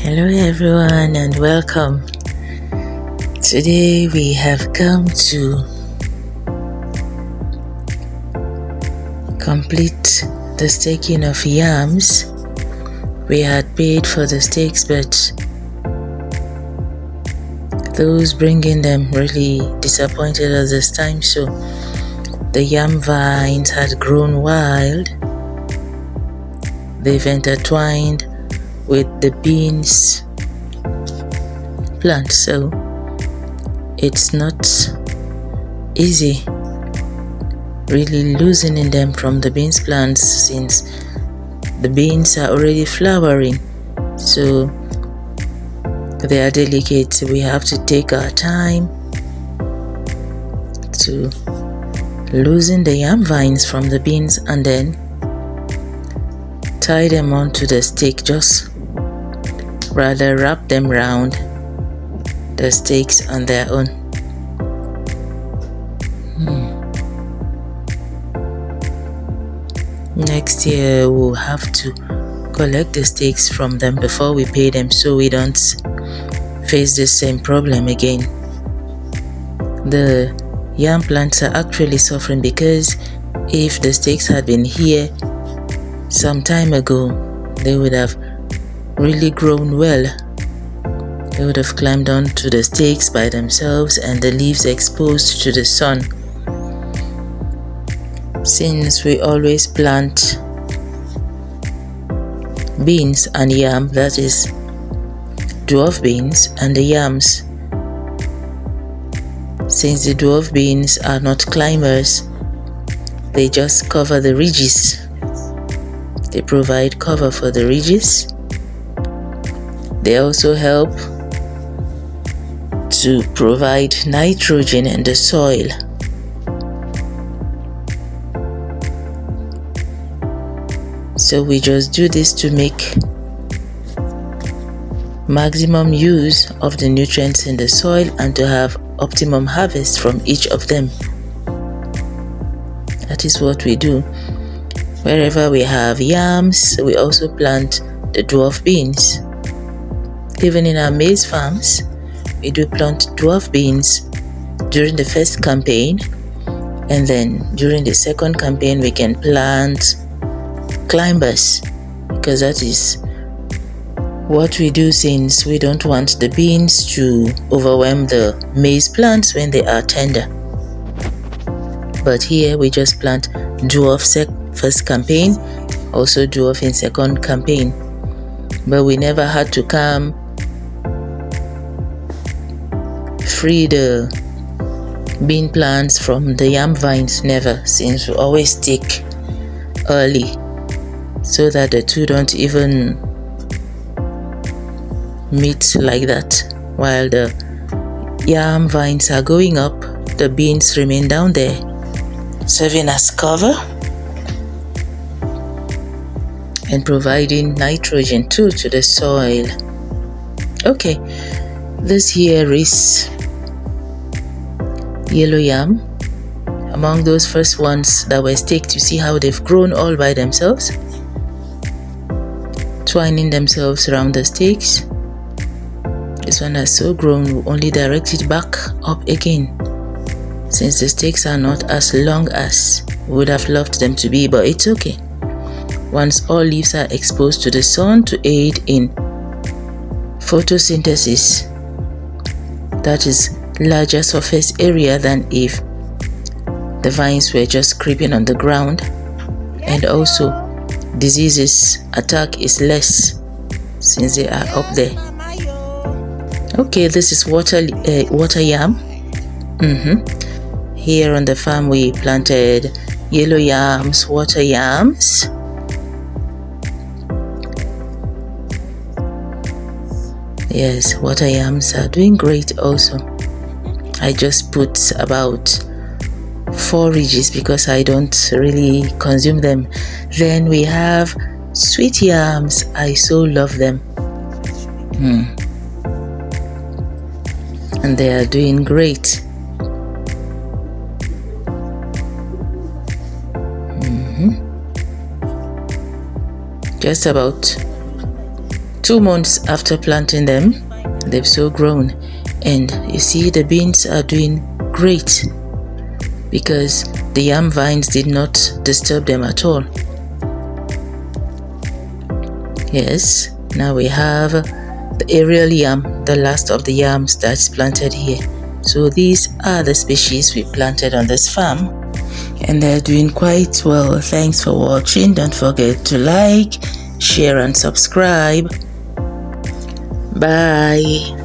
Hello everyone and welcome. Today we have come to complete the staking of yams. We had paid for the stakes, but those bringing them really disappointed us this time, so the yam vines had grown wild. They've intertwined with the beans plant, so it's not easy really loosening them from the beans plants since the beans are already flowering, so they are delicate. We have to take our time to loosen the yam vines from the beans and then tie them onto the stake, just rather wrap them round the stakes on their own. Next year we'll have to collect the stakes from them before we pay them, so we don't face the same problem again. The yam plants are actually suffering because if the stakes had been here some time ago, they would have really grown well. They would have climbed onto the stakes by themselves and the leaves exposed to the sun. Since we always plant beans and yam, that is dwarf beans and the yams, since the dwarf beans are not climbers, they just cover the ridges. They provide cover for the ridges. They also help to provide nitrogen in the soil. So we just do this to make maximum use of the nutrients in the soil and to have optimum harvest from each of them. That is what we do. Wherever we have yams, we also plant the dwarf beans. Even in our maize farms, we do plant dwarf beans during the first campaign, and then during the second campaign we can plant climbers, because that is what we do since we don't want the beans to overwhelm the maize plants when they are tender. But here we just plant dwarf first campaign, also dwarf in second campaign, but we never had to come free the bean plants from the yam vines, never, since we always take early so that the two don't even meet like that. While the yam vines are going up, the beans remain down there, serving as cover and providing nitrogen too to the soil. Okay, this here is yellow yam. Among those first ones that were staked, you see how they've grown all by themselves, twining themselves around the stakes. This one has so grown, we'll only direct it back up again, since the stakes are not as long as we would have loved them to be, but it's okay. Once all leaves are exposed to the sun to aid in photosynthesis, that is larger surface area than if the vines were just creeping on the ground, and also diseases attack is less since they are up there. Okay, this is water yam. Here on the farm we planted yellow yams, water yams. Yes, water yams are doing great also. I just put about 4 ridges because I don't really consume them. Then we have sweet yams. I so love them. And they are doing great. Just about 2 months after planting them, they've so grown, and you see the beans are doing great because the yam vines did not disturb them at all. Yes, now we have the aerial yam, the last of the yams that's planted here. So these are the species we planted on this farm, and they're doing quite well. Thanks for watching. Don't forget to like, share and subscribe. Bye.